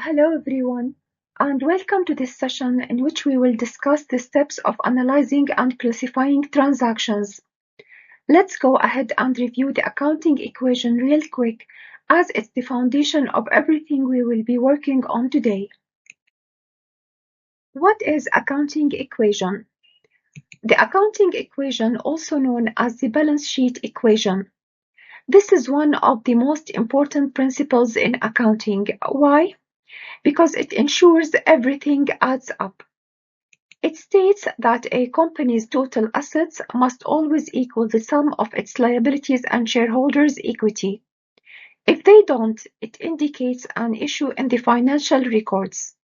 Hello everyone, and welcome to this session in which we will discuss the steps of analyzing and classifying transactions. Let's go ahead and review the accounting equation real quick, as it's the foundation of everything we will be working on today. What is accounting equation? The accounting equation, also known as the balance sheet equation. This is one of the most important principles in accounting. Why? Because it ensures everything adds up. It states that a company's total assets must always equal the sum of its liabilities and shareholders' equity. If they don't, it indicates an issue in the financial records.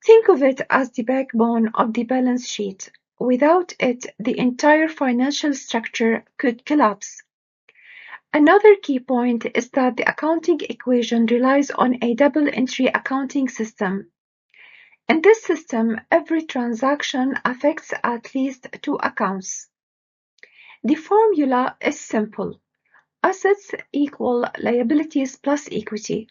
Think of it as the backbone of the balance sheet. Without it, the entire financial structure could collapse. Another key point is that the accounting equation relies on a double-entry accounting system. In this system, every transaction affects at least two accounts. The formula is simple. Assets equal liabilities plus equity.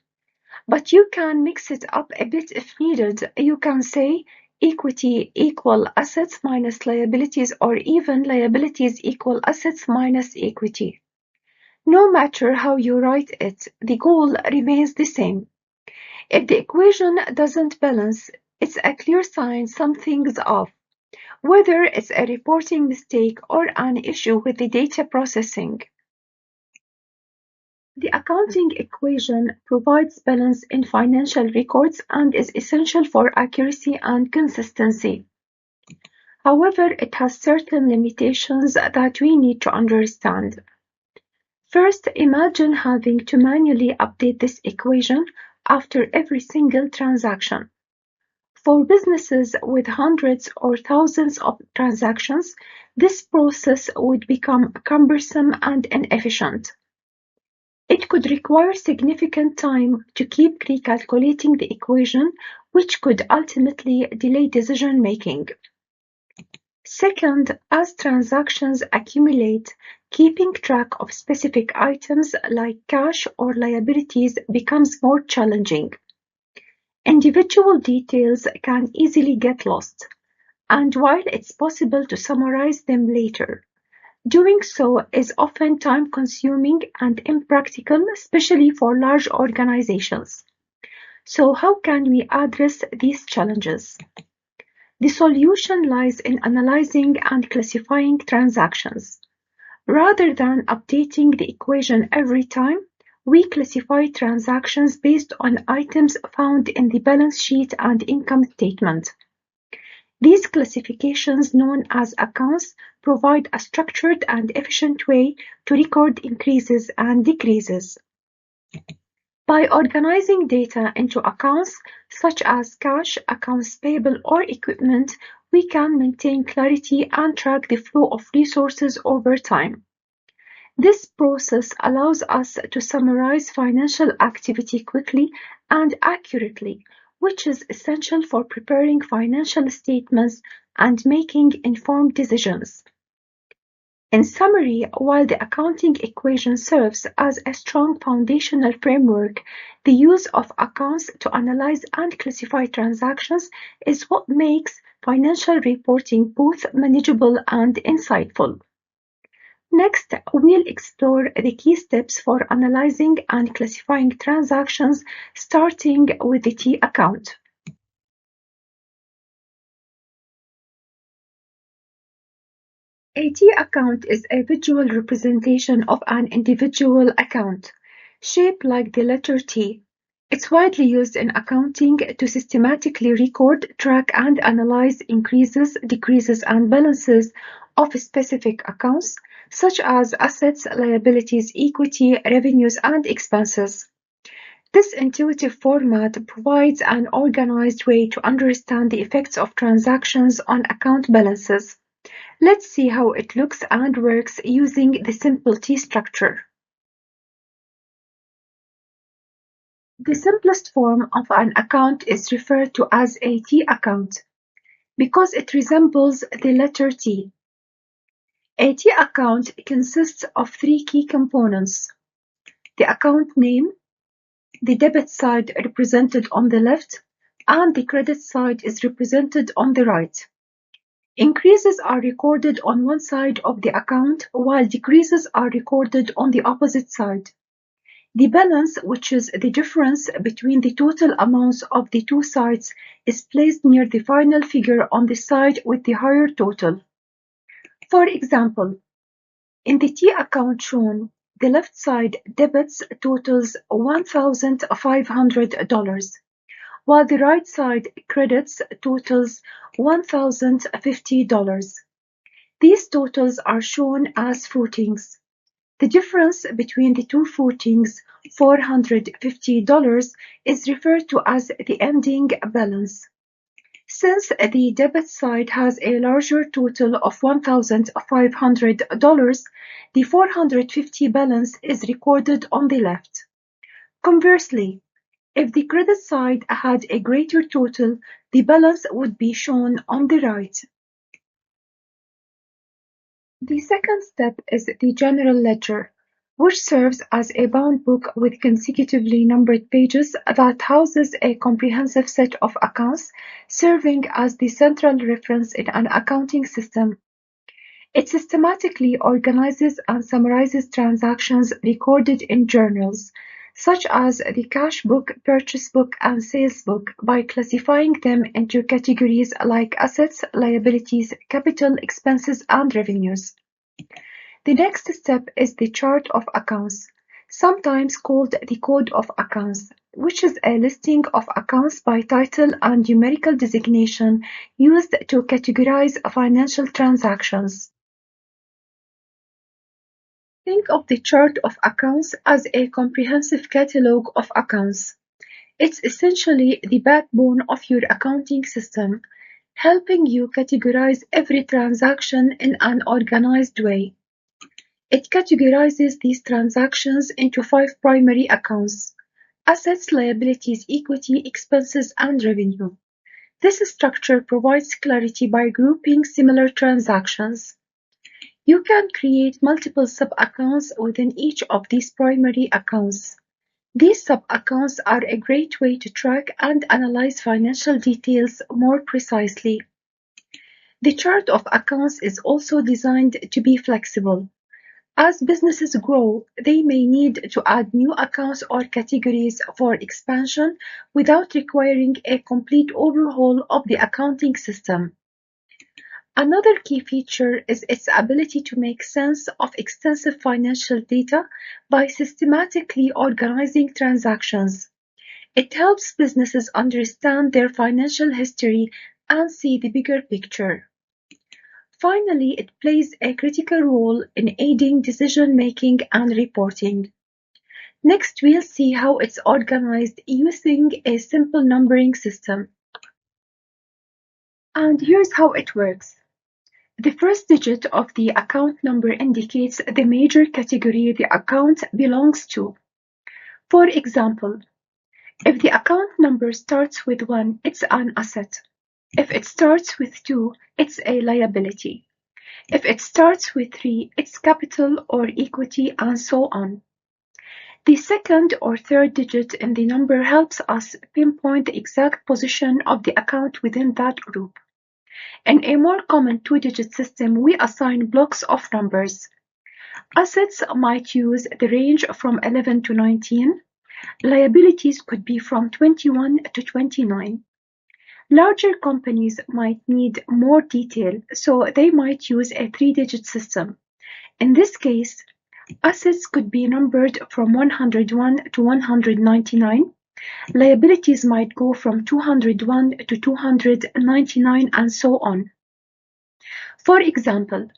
But you can mix it up a bit if needed. You can say equity equal assets minus liabilities, or even liabilities equal assets minus equity. No matter how you write it, the goal remains the same. If the equation doesn't balance, it's a clear sign something's off, whether it's a reporting mistake or an issue with the data processing. The accounting equation provides balance in financial records and is essential for accuracy and consistency. However, it has certain limitations that we need to understand. First, imagine having to manually update this equation after every single transaction. For businesses with hundreds or thousands of transactions, this process would become cumbersome and inefficient. It could require significant time to keep recalculating the equation, which could ultimately delay decision-making. Second, as transactions accumulate, keeping track of specific items like cash or liabilities becomes more challenging. Individual details can easily get lost, and while it's possible to summarize them later, doing so is often time-consuming and impractical, especially for large organizations. So how can we address these challenges? The solution lies in analyzing and classifying transactions. Rather than updating the equation every time, we classify transactions based on items found in the balance sheet and income statement. These classifications, known as accounts, provide a structured and efficient way to record increases and decreases. By organizing data into accounts such as cash, accounts payable, or equipment, we can maintain clarity and track the flow of resources over time. This process allows us to summarize financial activity quickly and accurately, which is essential for preparing financial statements and making informed decisions. In summary, while the accounting equation serves as a strong foundational framework, the use of accounts to analyze and classify transactions is what makes financial reporting both manageable and insightful. Next, we'll explore the key steps for analyzing and classifying transactions, starting with the T account. A T account is a visual representation of an individual account, shaped like the letter T. It's widely used in accounting to systematically record, track, and analyze increases, decreases, and balances of specific accounts, such as assets, liabilities, equity, revenues, and expenses. This intuitive format provides an organized way to understand the effects of transactions on account balances. Let's see how it looks and works using the simple T structure. The simplest form of an account is referred to as a T account because it resembles the letter T. A T account consists of three key components: the account name, The debit side represented on the left and the credit side is represented on the right. Increases are recorded on one side of the account while decreases are recorded on the opposite side. The balance, which is the difference between the total amounts of the two sides, is placed near the final figure on the side with the higher total. For example, in the T account shown, the left side debits totals $1,500, while the right side credits totals $1,050. These totals are shown as footings. The difference between the two footings, $450, is referred to as the ending balance. Since the debit side has a larger total of $1,500, the 450 balance is recorded on the left. Conversely, if the credit side had a greater total, the balance would be shown on the right. The second step is the general ledger, which serves as a bound book with consecutively numbered pages that houses a comprehensive set of accounts, serving as the central reference in an accounting system. It systematically organizes and summarizes transactions recorded in journals, such as the cash book, purchase book, and sales book, by classifying them into categories like assets, liabilities, capital, expenses, and revenues. The next step is the chart of accounts, sometimes called the code of accounts, which is a listing of accounts by title and numerical designation used to categorize financial transactions. Think of the chart of accounts as a comprehensive catalog of accounts. It's essentially the backbone of your accounting system, helping you categorize every transaction in an organized way. It categorizes these transactions into 5 primary accounts: assets, liabilities, equity, expenses, and revenue. This structure provides clarity by grouping similar transactions. You can create multiple sub-accounts within each of these primary accounts. These sub-accounts are a great way to track and analyze financial details more precisely. The chart of accounts is also designed to be flexible. As businesses grow, they may need to add new accounts or categories for expansion without requiring a complete overhaul of the accounting system. Another key feature is its ability to make sense of extensive financial data by systematically organizing transactions. It helps businesses understand their financial history and see the bigger picture. Finally, it plays a critical role in aiding decision-making and reporting. Next, we'll see how it's organized using a simple numbering system. And here's how it works. The first digit of the account number indicates the major category the account belongs to. For example, if the account number starts with 1, it's an asset. If it starts with 2, it's a liability. If it starts with 3, it's capital or equity, and so on. The second or third digit in the number helps us pinpoint the exact position of the account within that group. In a more common two-digit system, we assign blocks of numbers. Assets might use the range from 11 to 19. Liabilities could be from 21 to 29. Larger companies might need more detail, so they might use a three-digit system. In this case, assets could be numbered from 101 to 199. Liabilities might go from 201 to 299, and so on. For example,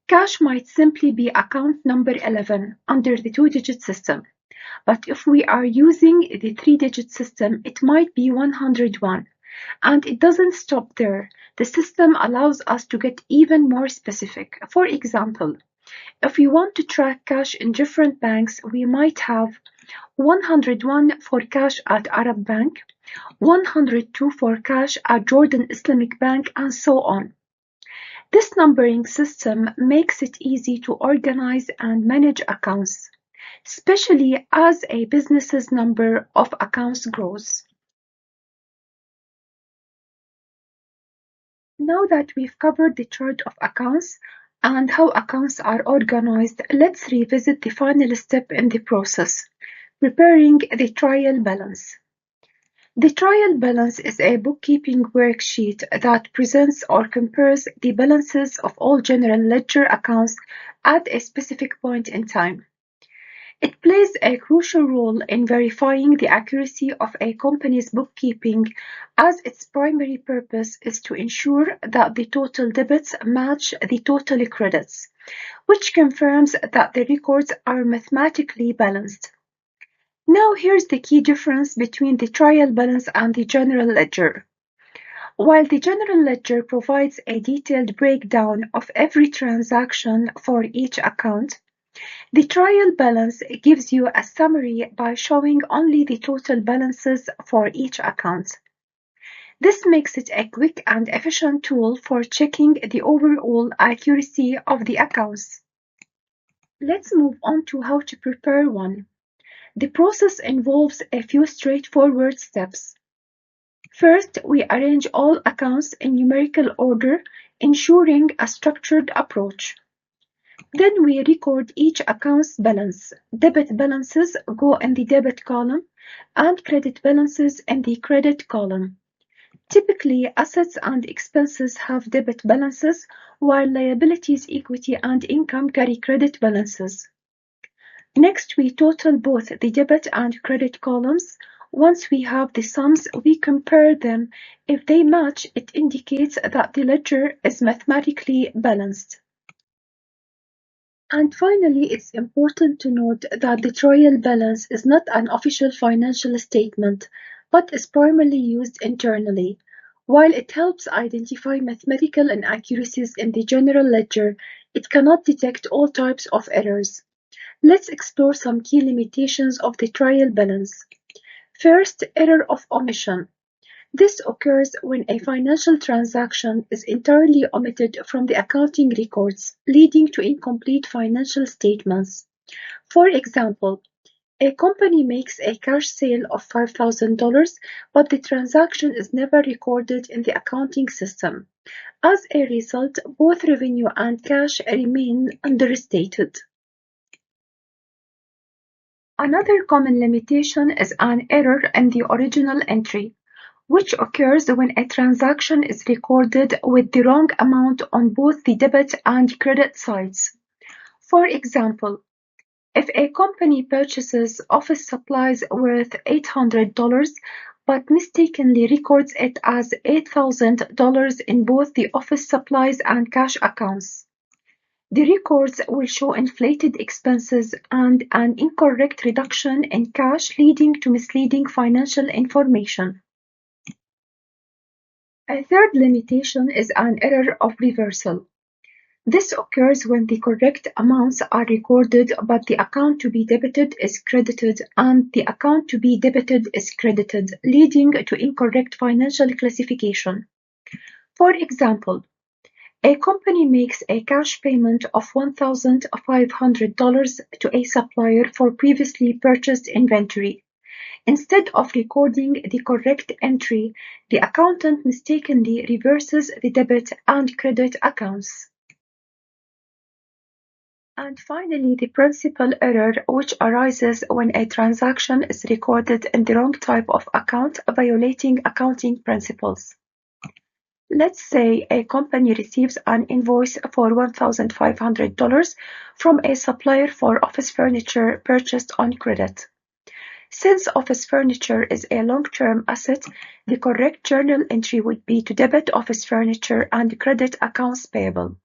cash might simply be account number 11 under the two-digit system, but if we are using the three-digit system, it might be 101. And it doesn't stop there. The system allows us to get even more specific. For example, if we want to track cash in different banks, we might have 101 for cash at Arab Bank, 102 for cash at Jordan Islamic Bank, and so on. This numbering system makes it easy to organize and manage accounts. especially as a business's number of accounts grows. Now that we've covered the chart of accounts and how accounts are organized, let's revisit the final step in the process, preparing the trial balance. The trial balance is a bookkeeping worksheet that presents or compares the balances of all general ledger accounts at a specific point in time. It plays a crucial role in verifying the accuracy of a company's bookkeeping, as its primary purpose is to ensure that the total debits match the total credits, which confirms that the records are mathematically balanced. Now here's the key difference between the trial balance and the general ledger. While the general ledger provides a detailed breakdown of every transaction for each account, the trial balance gives you a summary by showing only the total balances for each account. This makes it a quick and efficient tool for checking the overall accuracy of the accounts. Let's move on to how to prepare one. The process involves a few straightforward steps. First, we arrange all accounts in numerical order, ensuring a structured approach. Then we record each account's balance. Debit balances go in the debit column and credit balances in the credit column. Typically, assets and expenses have debit balances, while liabilities, equity, and income carry credit balances. Next, we total both the debit and credit columns. Once we have the sums, we compare them. If they match, it indicates that the ledger is mathematically balanced. And finally, it's important to note that the trial balance is not an official financial statement, but is primarily used internally. While it helps identify mathematical inaccuracies in the general ledger, it cannot detect all types of errors. Let's explore some key limitations of the trial balance. First, error of omission. This occurs when a financial transaction is entirely omitted from the accounting records, leading to incomplete financial statements. For example, a company makes a cash sale of $5,000, but the transaction is never recorded in the accounting system. As a result, both revenue and cash remain understated. Another common limitation is an error in the original entry, which occurs when a transaction is recorded with the wrong amount on both the debit and credit sides. For example, if a company purchases office supplies worth $800 but mistakenly records it as $8,000 in both the office supplies and cash accounts, the records will show inflated expenses and an incorrect reduction in cash, leading to misleading financial information. A third limitation is an error of reversal. This occurs when the correct amounts are recorded but the account to be debited is credited and the account to be debited is credited, leading to incorrect financial classification. For example, a company makes a cash payment of $1,500 to a supplier for previously purchased inventory. Instead of recording the correct entry, the accountant mistakenly reverses the debit and credit accounts. And finally, the principal error, which arises when a transaction is recorded in the wrong type of account, violating accounting principles. Let's say a company receives an invoice for $1,500 from a supplier for office furniture purchased on credit. Since office furniture is a long-term asset, the correct journal entry would be to debit office furniture and credit accounts payable.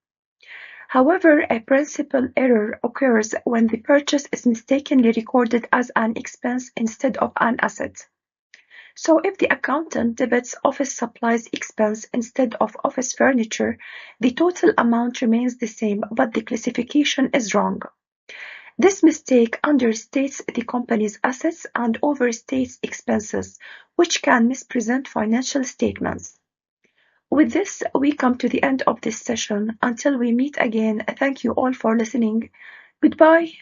However, a principal error occurs when the purchase is mistakenly recorded as an expense instead of an asset. So if the accountant debits office supplies expense instead of office furniture, the total amount remains the same, but the classification is wrong. This mistake understates the company's assets and overstates expenses, which can mispresent financial statements. With this, we come to the end of this session. Until we meet again, thank you all for listening. Goodbye.